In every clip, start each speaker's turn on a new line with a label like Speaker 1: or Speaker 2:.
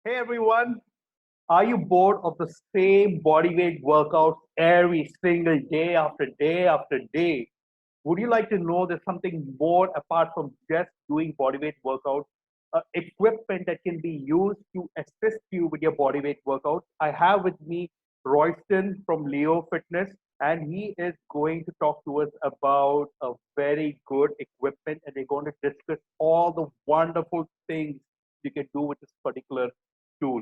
Speaker 1: Hey everyone, are you bored of the same bodyweight workouts every single day after day after day? Would you like to know there's something more apart from just doing bodyweight workouts? Equipment that can be used to assist you with your bodyweight workouts. I have with me Royston from Leo Fitness, and he is going to talk to us about a very good equipment, and we're going to discuss all the wonderful things you can do with this particular tool.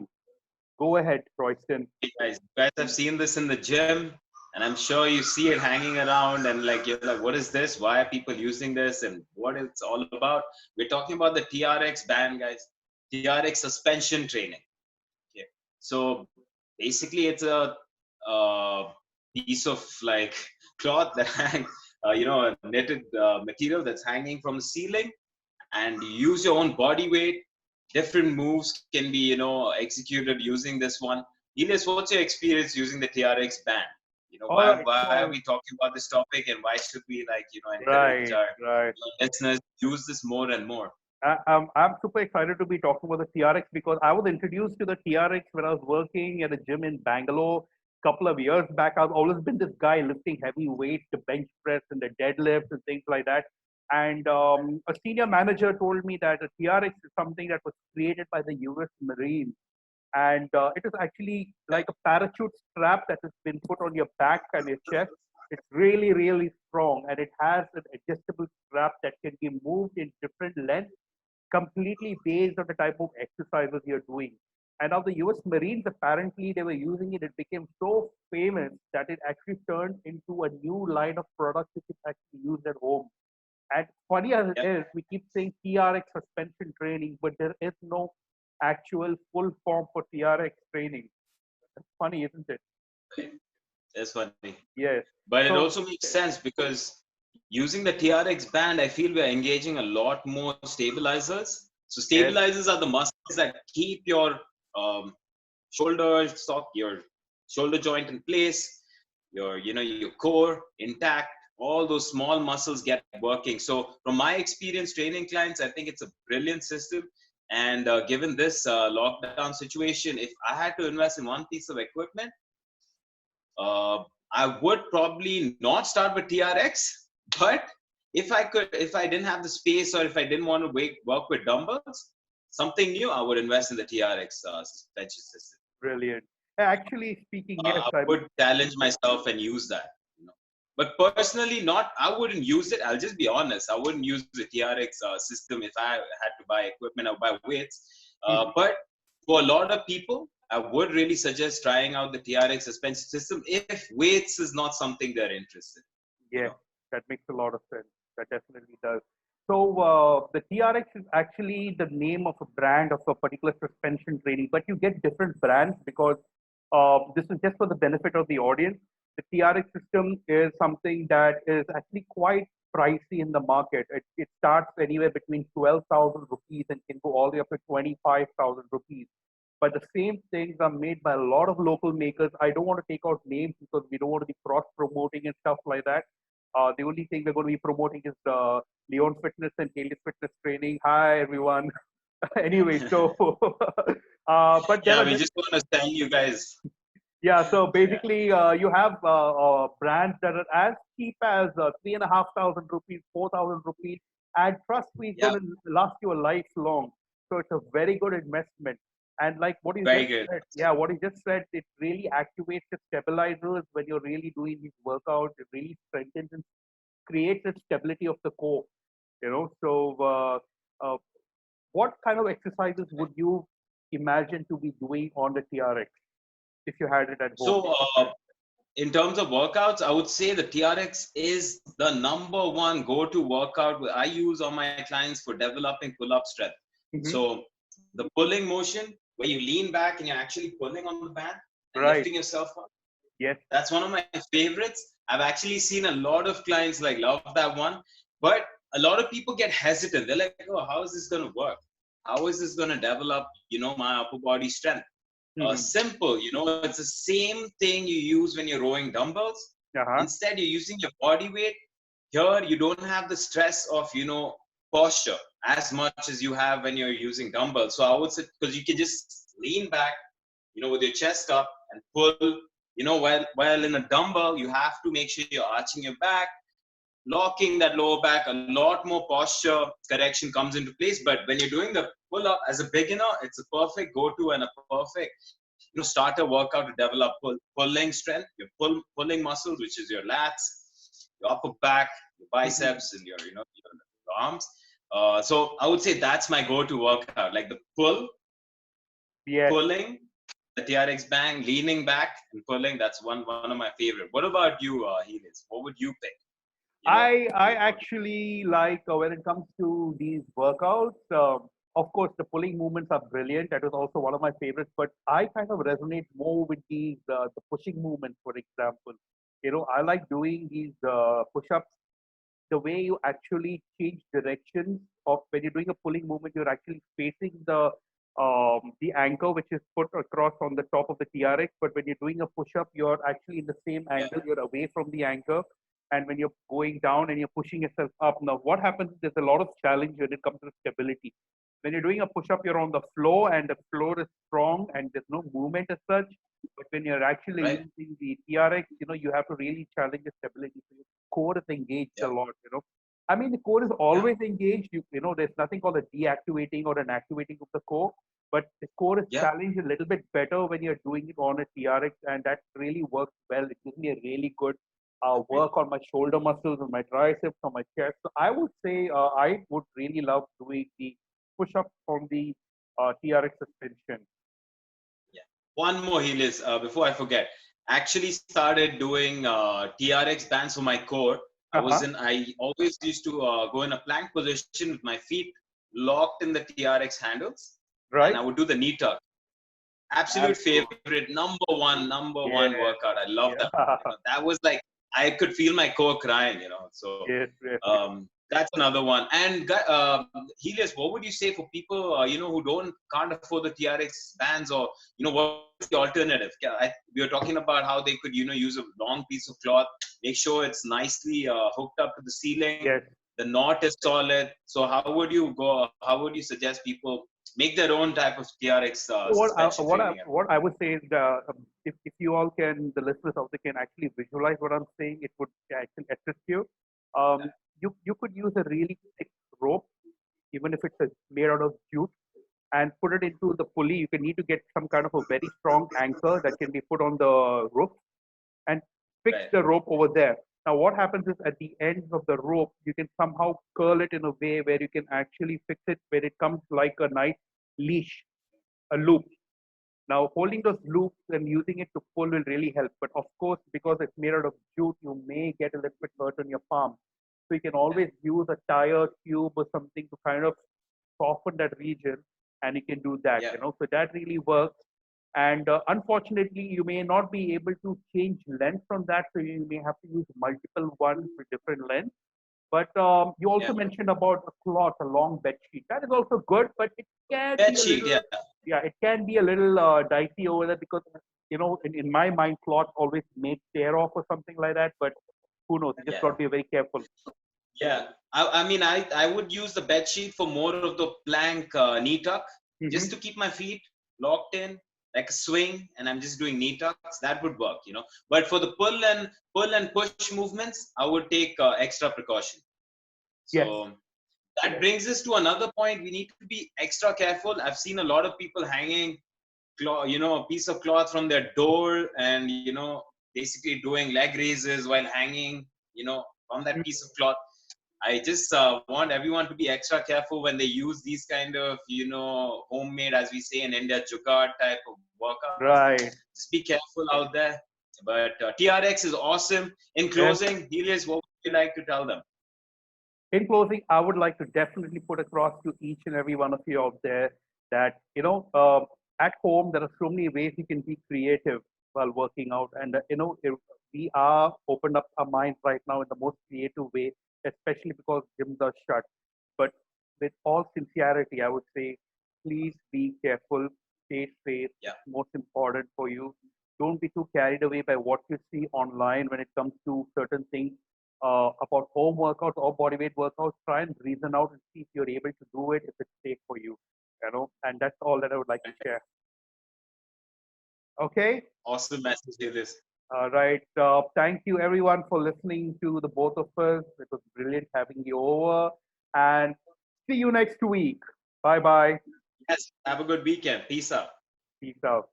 Speaker 1: Go ahead, Royston.
Speaker 2: You guys have seen this in the gym, and I'm sure you see it hanging around, and like you're like, what is this? Why are people using this? And what it's all about? We're talking about the TRX band, guys. TRX suspension training. Okay. So basically, it's a piece of like cloth that hang, a knitted material that's hanging from the ceiling, and you use your own body weight. Different moves can be, executed using this one. Elias, what's your experience using the TRX band?
Speaker 1: All
Speaker 2: Why
Speaker 1: right,
Speaker 2: why are
Speaker 1: so
Speaker 2: we talking about this topic, and why should we encourage
Speaker 1: right,
Speaker 2: our
Speaker 1: right.
Speaker 2: listeners to use this more and more?
Speaker 1: I'm super excited to be talking about the TRX because I was introduced to the TRX when I was working at a gym in Bangalore a couple of years back. I've always been this guy lifting heavy weights, the bench press and the deadlift and things like that. And a senior manager told me that the TRX is something that was created by the US Marines. And it is actually like a parachute strap that has been put on your back and your chest. It's really, really strong, and it has an adjustable strap that can be moved in different lengths completely based on the type of exercises you're doing. And now the US Marines, apparently, they were using it. It became so famous that it actually turned into a new line of products which is actually used at home. And funny as it
Speaker 2: Yep.
Speaker 1: is, we keep saying TRX suspension training, but there is no actual full form for TRX training. It's funny, isn't it?
Speaker 2: That's funny.
Speaker 1: Yes.
Speaker 2: But it
Speaker 1: So,
Speaker 2: also makes sense because using the TRX band, I feel we're engaging a lot more stabilizers. So
Speaker 1: yes,
Speaker 2: stabilizers are the muscles that keep your shoulder stock, your shoulder joint in place, your core intact. All those small muscles get working. So from my experience training clients, I think it's a brilliant system. And given this lockdown situation, if I had to invest in one piece of equipment, uh, I would probably not start with TRX, but if I didn't have the space, or if I didn't want to work with dumbbells, something new, I would invest in the TRX suspension system.
Speaker 1: brilliant. Actually speaking, yes,
Speaker 2: I would challenge myself and use that. You know. But personally, not I wouldn't use it. I'll just be honest. I wouldn't use the TRX system if I had to buy equipment or buy weights. But for a lot of people, I would really suggest trying out the TRX suspension system if weights is not something they're interested in.
Speaker 1: yes, that makes a lot of sense. That definitely does. So the TRX is actually the name of a brand of a particular suspension training, but you get different brands because this is just for the benefit of the audience. The TRX system is something that is actually quite pricey in the market. It starts anywhere between 12,000 rupees and can go all the way up to 25,000 rupees. But the same things are made by a lot of local makers. I don't want to take out names because we don't want to be cross promoting and stuff like that. The only thing we're going to be promoting is Leon Fitness and Kaylee's Fitness Training. Hi, everyone. Anyway, so, but there
Speaker 2: Yeah,
Speaker 1: are
Speaker 2: we just want to tell you guys.
Speaker 1: yeah, so
Speaker 2: Yeah.
Speaker 1: basically, you have brands that are as cheap as 3,500 rupees, 4,000 rupees, and trust me, it's
Speaker 2: Yeah,
Speaker 1: going to last you a lifelong. So it's a very good investment. And like what you
Speaker 2: very
Speaker 1: just
Speaker 2: good.
Speaker 1: said, yeah, what you just said, it really activates the stabilizers when you're really doing these workouts. It really strengthens and creates the stability of the core. So uh, what kind of exercises would you imagine to be doing on the TRX if you had it at home?
Speaker 2: So, in terms of workouts, I would say the TRX is the number one go-to workout I use on my clients for developing pull-up strength.
Speaker 1: Hmm.
Speaker 2: So the pulling motion where you lean back and you're actually pulling on the band and
Speaker 1: Right.
Speaker 2: lifting yourself up,
Speaker 1: Yes.
Speaker 2: that's one of my favorites. I've actually seen a lot of clients like love that one, but a lot of people get hesitant. They're like, "Oh, how is this going to work? How is this going to develop, my upper body strength?"
Speaker 1: Hmm.
Speaker 2: Simple, it's the same thing you use when you're rowing dumbbells.
Speaker 1: Uh-huh.
Speaker 2: Instead, you're using your body weight. Here, you don't have the stress of, posture as much as you have when you're using dumbbells. So I would say, because you can just lean back, with your chest up and pull. While in a dumbbell, you have to make sure you're arching your back, locking that lower back. A lot more posture correction comes into place. But when you're doing the pull up as a beginner, it's a perfect go-to and a perfect starter workout to develop pulling strength, your pulling muscles, which is your lats, your upper back, your biceps, and your arms. So I would say that's my go-to workout, like the
Speaker 1: Yes.
Speaker 2: pulling, the TRX bang, leaning back and pulling. That's one of my favorite. What about you, Helis? What would you pick?
Speaker 1: I actually like when it comes to these workouts. Of course, the pulling movements are brilliant. That is also one of my favorites. But I kind of resonate more with these the pushing movements, for example. I like doing these push-ups. The way you actually change directions of when you're doing a pulling movement, you're actually facing the anchor which is put across on the top of the TRX. But when you're doing a push-up, you're actually in the same angle. You're away from the anchor. And when you're going down and you're pushing yourself up, now what happens is there's a lot of challenge when it comes to stability. When you're doing a push-up, you're on the floor and the floor is strong and there's no movement as such. But when you're actually using the TRX, you have to really challenge the stability. So your core is engaged a lot. I mean, the core is always engaged. There's nothing called a deactivating or an activating of the core, but the core is challenged a little bit better when you're doing it on a TRX, and that really works well. It gives me a really good work on my shoulder muscles, on my triceps, on my chest. So I would say I would really love doing the push-ups on the TRX suspension.
Speaker 2: Yeah. One more, Helis, before I forget. Actually started doing TRX bands for my core. I always used to go in a plank position with my feet locked in the TRX handles.
Speaker 1: Right.
Speaker 2: And I would do the knee tuck. Absolute favorite, number one workout. I love that. That was like, I could feel my core crying, So that's another one. And Helios, what would you say for people, who can't afford the TRX bands, or what's the alternative? We were talking about how they could, use a long piece of cloth, make sure it's nicely hooked up to the ceiling.
Speaker 1: Yes.
Speaker 2: The knot is solid. So how would you go? How would you suggest people make their own type of TRX suspension training?
Speaker 1: What I would say is if you all can, the listeners also can actually visualize what I'm saying, it would actually assist you. You could use a really thick rope, even if it's made out of jute, and put it into the pulley. You can need to get some kind of a very strong anchor that can be put on the roof and fix the rope over there. Now, what happens is at the ends of the rope, you can somehow curl it in a way where you can actually fix it where it comes like a nice leash, a loop. Now, holding those loops and using it to pull will really help. But of course, because it's made out of jute, you may get a little bit hurt on your palm. So you can always use a tire, tube, or something to kind of soften that region, and you can do that. So that really works. And unfortunately, you may not be able to change length from that, so you may have to use multiple ones with different lengths. But you also mentioned about a cloth, a long bed sheet. That is also good, but it can be a little, it can be a little dicey over there because in my mind, cloth always may tear off or something like that. But who knows? You just got to be very careful.
Speaker 2: Yeah, I mean, I would use the bed sheet for more of the plank knee tuck, just to keep my feet locked in like a swing, and I'm just doing knee tucks. That would work, But for the pull and push movements, I would take extra precaution. So that brings us to another point. We need to be extra careful. I've seen a lot of people hanging, a piece of cloth from their door, and basically doing leg raises while hanging, from that piece of cloth. I just want everyone to be extra careful when they use these kind of, homemade, as we say in India, jugaad type of workouts.
Speaker 1: Right.
Speaker 2: Just be careful out there. But TRX is awesome. In closing, Helios, what would you like to tell them?
Speaker 1: In closing, I would like to definitely put across to each and every one of you out there that, at home, there are so many ways you can be creative while working out. And, if we are opened up our minds right now in the most creative way, especially because gyms are shut. But with all sincerity, I would say, please be careful, stay safe. It's most important for you. Don't be too carried away by what you see online when it comes to certain things. about home workouts or bodyweight workouts, try and reason out and see if you're able to do it, if it's safe for you. And that's all that I would like to share. Okay.
Speaker 2: Awesome message to this.
Speaker 1: All right. Thank you everyone for listening to the both of us. It was brilliant having you over. And see you next week. Bye bye.
Speaker 2: Yes. Have a good weekend. Peace out.
Speaker 1: Peace out.